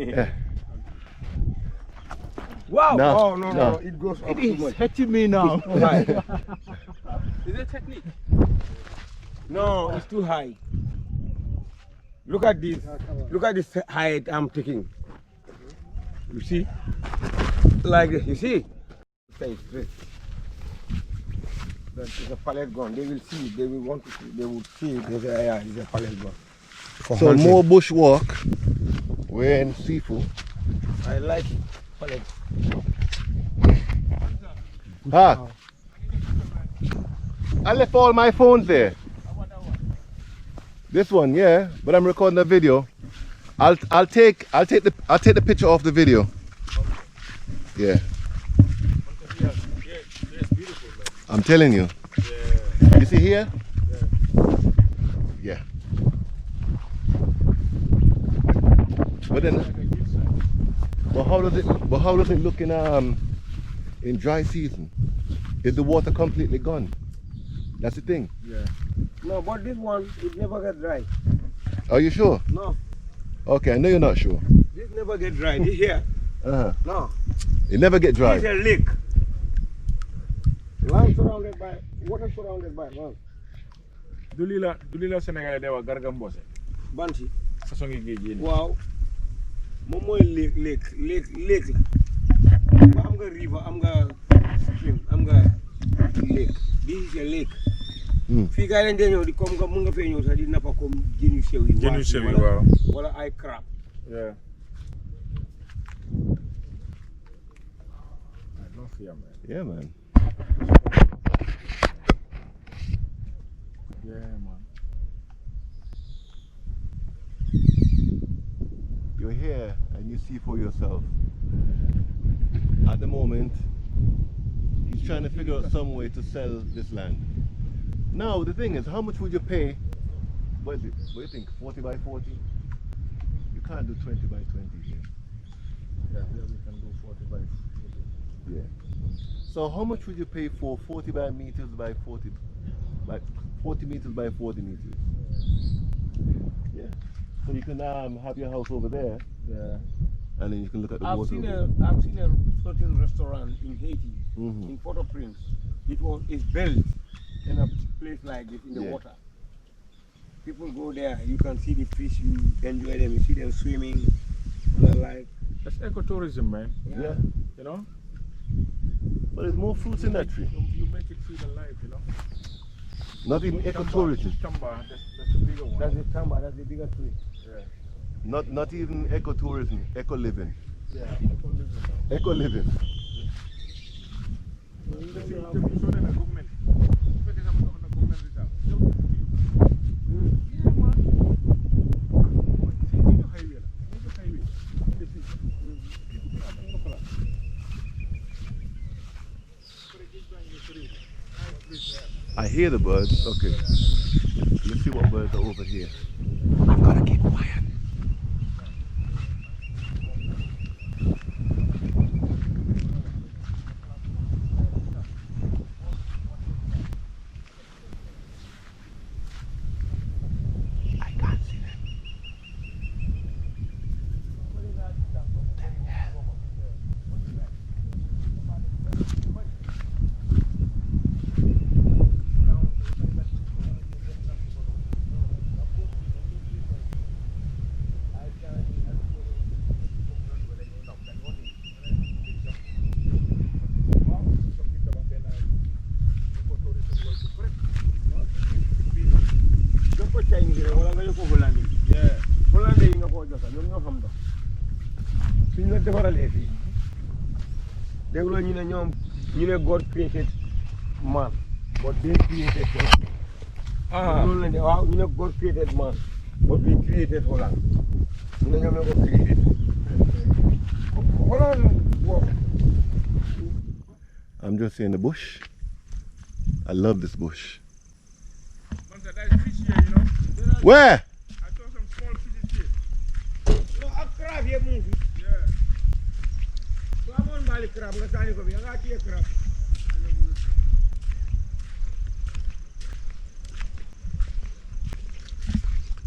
Yeah. Wow! No, Oh, no, no. it goes up It too is much. hitting me now. Too high. Is it technique? No, it's too high. Look at this. Look at this height I'm taking. You see? Like this, you see? Stay straight. That is a pallet gun. They will see. They will want to see. They will see. They say, yeah, it's a pallet gun. So more bushwalk. We're in Sifoe. I like pallet. Ah. I left all my phones there. This one, yeah, but I'm recording a video. I'll take the picture of the video. Yeah. I'm telling you. Yeah. You see here? Yeah. But then, how does it look in dry season? Is the water completely gone? That's the thing. Yeah. No, but this one, it never get dry. Are you sure? No, Okay, I know you're not sure. this never get dry. This here, no. It never get dry. This is a lake. Land surrounded by, water surrounded by land. Dulila Senegal de wa gargam bosse. Bansi. Façon ngi geej Waaw. Moom mooy lake la. Ba am nga river, am nga stream, am nga lake. This is a lake. Fii gars yi dañ dee ñëw di comme nga mun nga fee ñëw sax di nappa comme jën yu sew yi. Jën yu sew yi waaw. Wala ay crab. Yeah. I love you, man. Yeah, man. Yeah, man. You're here and you see for yourself. At the moment, he's trying to figure out some way to sell this land. Now, the thing is, how much would you pay? What is it? What do you think? 40 by 40? You can't do 20 by 20 here. Yeah, here we can do 40 by 40. Yeah. So how much would you pay for 40 by meters by 40, like 40 meters by 40 meters? Yeah. So you can have your house over there. Yeah. And then you can look at the I've water. seen a certain restaurant in Haiti, in Port-au-Prince. It's built in a place like this in the water. People go there, you can see the fish, you enjoy them, you see them swimming. Like That's ecotourism, man. Yeah. You know? But there's more fruits in that tree. You make it feel alive, you know? Not even ecotourism. Tamba, that's the bigger one. that's the tamba, that's the bigger tree. Yeah. Not even ecotourism, eco living. Yeah, ecotourism. Eco living. I hear the birds. Okay. Let's see what birds are over here. I've got to keep quiet. I can't see them. God created man, but they created God. God created man, but we created Holland. I'm just in the bush. I love this bush. There's fish here, you know? Where? I saw some small fishes here. No, a crab here movie. Yeah. So I'm on Bali crab, I'm going to see a crab.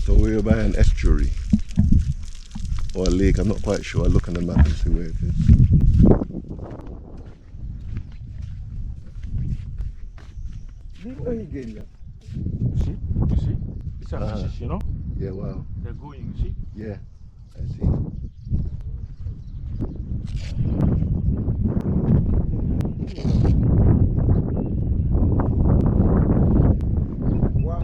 So we're by an estuary. or a lake. I'm not quite sure. I'll look on the map and see where it is. You see? It's a fishes, you know? Yeah, wow. They're going, you see? Yeah, I see. Wow.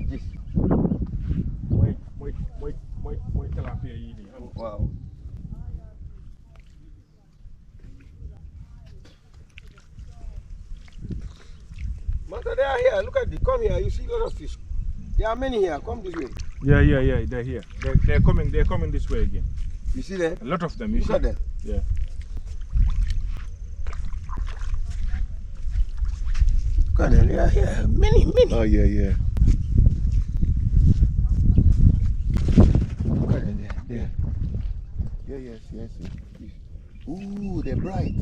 This. Wow. Manta, they are here. Look at it. Come here. You see a lot of fish. There are many here. Come this way. Yeah, they're here. They're coming this way again. You see them? A lot of them, you Look see? at them. Yeah. Look at them. They are here. Many. Oh, yeah. Look at them there. Yeah, I see. Ooh, they're bright.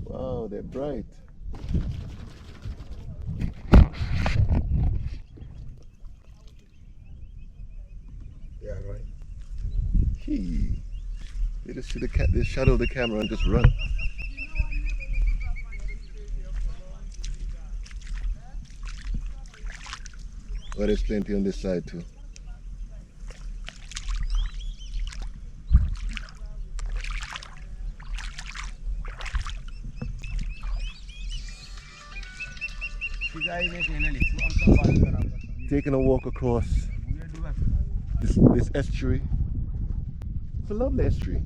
Wow, they're bright. Yeah, right. They just see the shadow of the camera and just run. Well, there's plenty on this side too. Taking a walk across this estuary. It's a lovely estuary.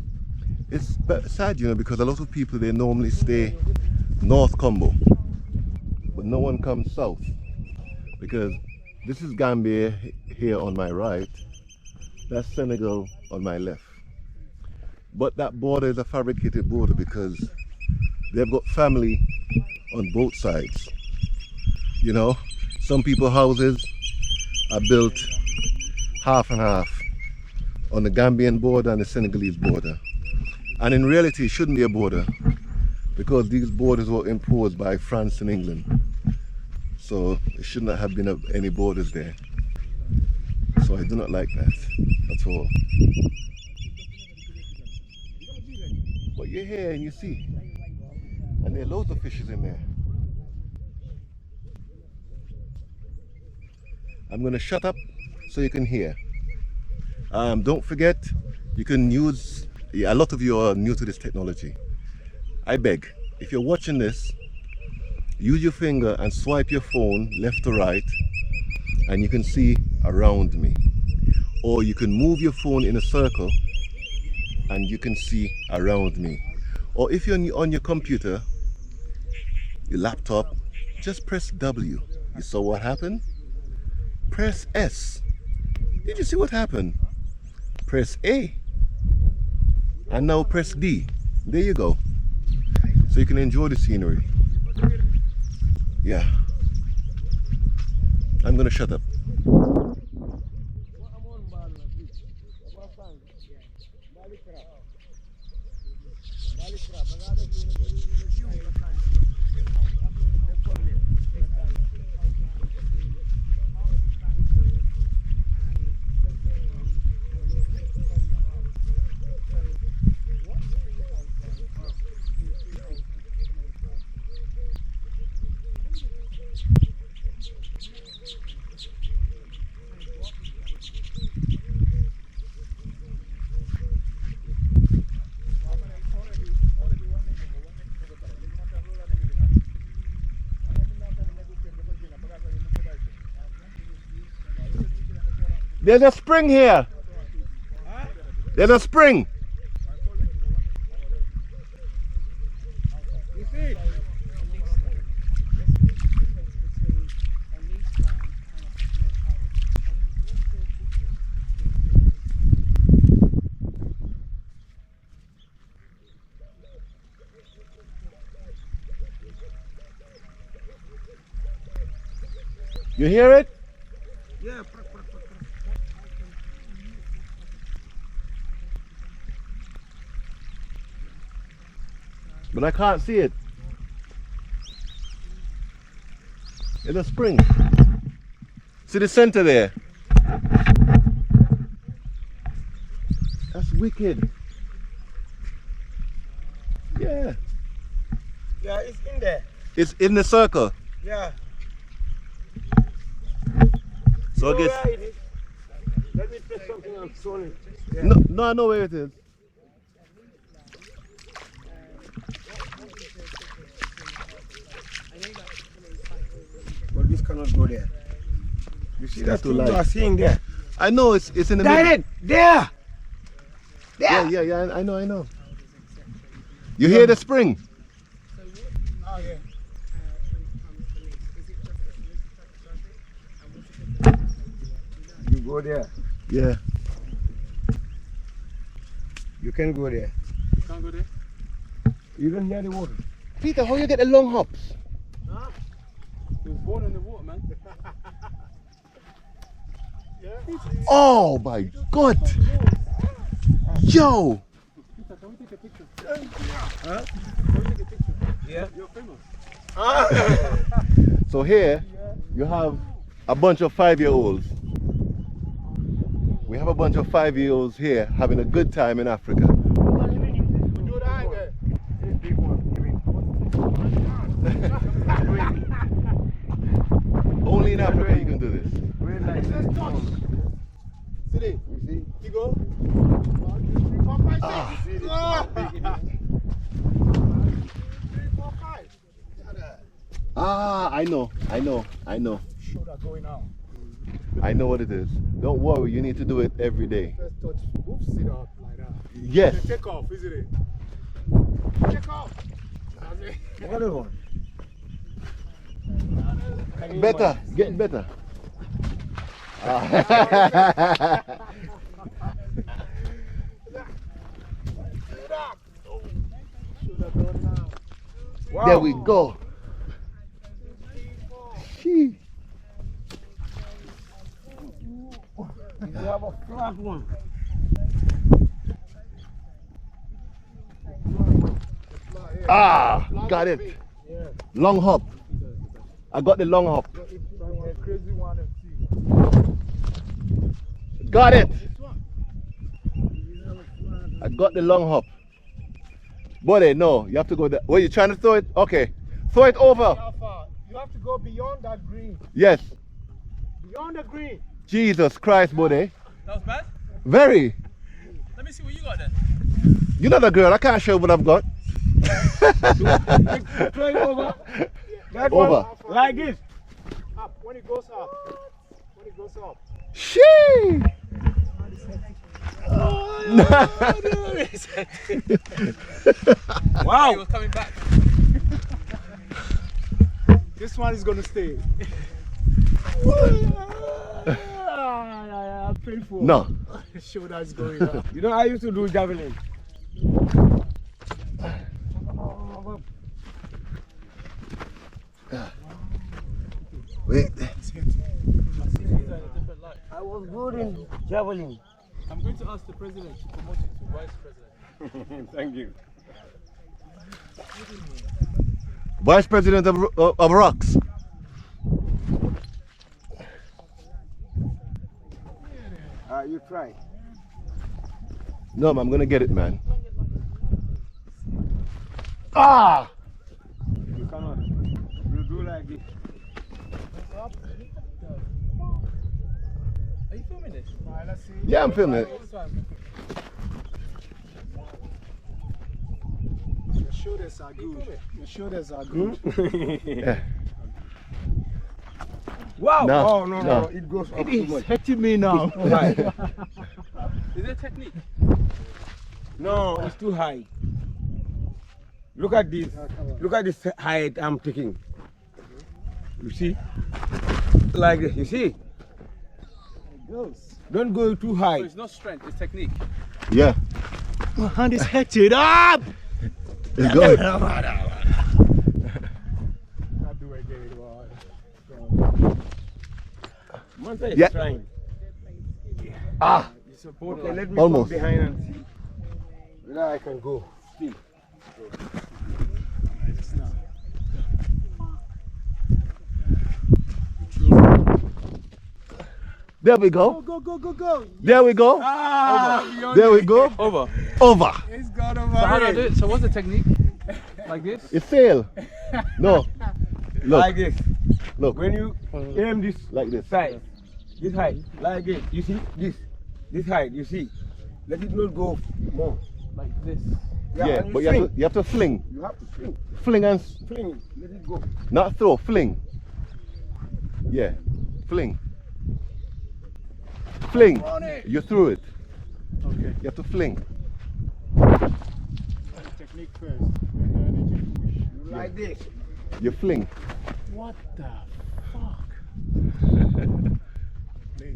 It's sad, you know, because a lot of people, they normally stay North Combo, but no one comes south, because this is Gambia here on my right, that's Senegal on my left. But that border is a fabricated border because they've got family on both sides. You know, some people's houses are built half and half on the Gambian border and the Senegalese border. And in reality, it shouldn't be a border because these borders were imposed by France and England. So it should not have been any borders there. So I do not like that at all. But you're here and you see, and there are loads of fishes in there. I'm going to shut up so you can hear. Don't forget, you can use, a lot of you are new to this technology. I beg, if you're watching this, use your finger and swipe your phone left to right, and you can see around me. Or you can move your phone in a circle and you can see around me. Or if you're on your computer, your laptop, just press W. You saw what happened? Press S. Did you see what happened? Press A. And now press D. There you go. So you can enjoy the scenery. Yeah. I'm gonna shut up. There's a spring here. There's a spring. You hear it? Yeah. But I can't see it. It's a spring. See the center there? That's wicked. Yeah. Yeah, it's in there. It's in the circle. Yeah. So I guess. Where it is? Let me press something on solid. Yeah. No, I know where it is. But this cannot go there. You see That's that too thing you light. are seeing there? I know it's in the middle. Direct! There! There! Yeah, I know. You hear the spring? Oh, yeah. You go there. Yeah. You can go there. You can't go there? You don't hear the water. Peter, how you get the long hops? Huh? He was born in the water, man. Oh my God! Yo! Peter, can we take a picture? Huh? Can we take a picture? Yeah. You're famous. So here you have a bunch of 5-year-olds. We have a bunch of 5-year-olds here having a good time in Africa. Only in Africa you can do this. You see? You go. I know. Shoulder going out. I know what it is. Don't worry, you need to do it every day. First touch. Oops, sit up like that. Yes. Take off, isn't it? Take off. Another one. Better, get better. Wow. There we go. Gee. You have a flat one. Got it. Long hop. I got the long hop. Crazy one and see. Got it. I got the long hop. Buddy, no, you have to go there. Were you trying to throw it? Okay. Throw it over. How far? You have to go beyond that green. Yes. Beyond the green. Jesus Christ, buddy. That was bad? Very. Let me see what you got then. You're not a girl. I can't show you what I've got. Throw it over. That Over. one, like this. Up. When it goes up. When it goes up. Shee. Wow. He was coming back. This one is going to stay. Painful. No. Shoulder is going up. You know, I used to do javelin. Wait. I was good in javelin. I'm going to ask the president to promote you to vice president. Thank you. Vice President of Rocks. You try. No, I'm gonna get it, man. You cannot. You do like this. Are you filming this? Let's see. Yeah, I'm filming it. Your shoulders are good. Your shoulders are good. Yeah. Wow! No, Oh, no, no. it goes up It too is much. hurting me now. Right. Is there a technique? No, it's too high. Look at this. Look at this height I'm taking. You see? Like this. You see? It goes. Don't go too So high. it's not strength, it's technique. Yeah. My hand is hurting. Up! It's good. Manta is Yeah. trying. It's a Okay, borderline. let me Almost. go behind and see whether I can go. Still. There we go. Go, go, go, go. There we go. Ah, There we go. Over. Over. It's gone over. So how do I do it? So what's the technique? Like this? It's sail. No. Look. Like this. Look. When you aim this Like this. side, this height, like this. You see this height. You see. Let it not go more. Like this. Yeah, and but swing. you have to fling. You have to swing. Fling and Fling it. Let it go. not throw. Fling. Yeah. Fling. Fling. You threw it. Okay. You have to fling. Technique first. And then you push. Like this. You fling. What the fuck?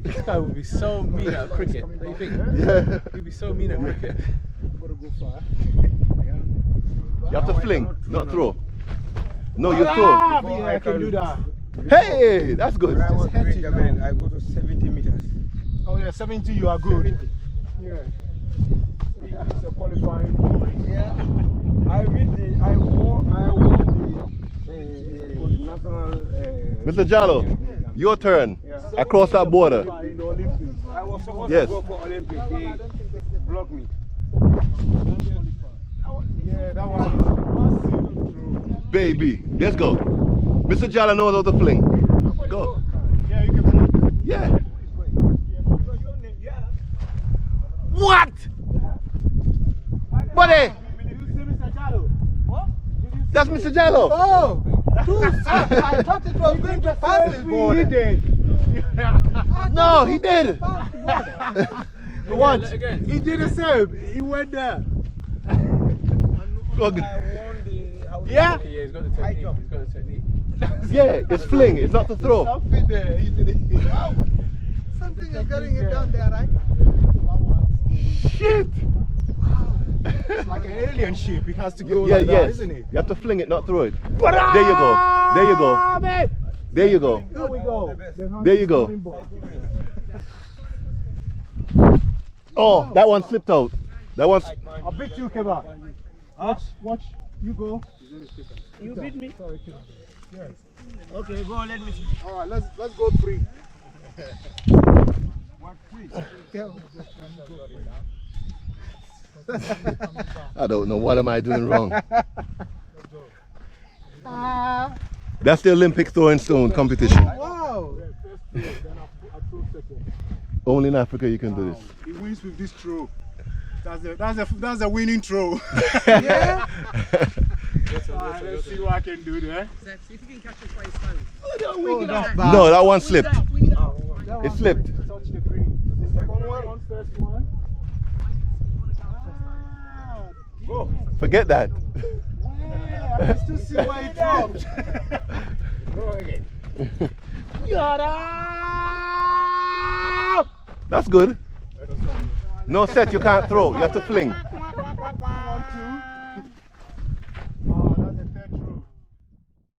This guy would be so mean at cricket. What do you think? Yeah. He'd be so mean at cricket. Gotta go far. You have to fling, not throw. No, you throw. Ah, yeah, I can do that. Hey, that's good. When I was Just doing hit it Japan, I go to 70 meters. Oh yeah, 70 you are good. Yeah. It's a qualifying point. Yeah. I won the national. Mr. Jallo, your turn. Across that border. In the Olympics. I was supposed Yes. to go for Olympics. They blocked me. Yeah, that one is massive. Baby, let's go. Mr. Jallo knows how to fling. Go. Yeah, you can. Yeah. What? Buddy, that's Mr. Jallo. Oh! I thought it was going to pass me. He did. No, he did. What? He did the same. He went there. Look. Yeah? Yeah, he's got the technique. He's got the technique. Yeah, it's fling, it's not to throw. Something there. He did it. Something is getting it down there, right? Shit. It's like an alien ship. He has to go Yeah, like that, yes. isn't it? You have to fling it, not throw it. There you go. There you go. There you go. Here we go. There you go. Oh, that one slipped out. That one's. A big two came out. Watch. You go. You beat me. Yes. Okay, go. Let me see. All right, let's go 3. What three? I don't know. What am I doing wrong? That's the Olympic throwing stone competition. Wow. Only in Africa you can do this. He wins with this throw. That's the winning throw. Yeah. Alright, let's see what I can do there. See if you can catch this by his phone. Oh, that's bad. No, that one slipped. It slipped. Touch the green. The second one, first one. Go. Forget that. Yeah, I can still see why it dropped. Go again. That's good. No set, you can't throw. You have to fling.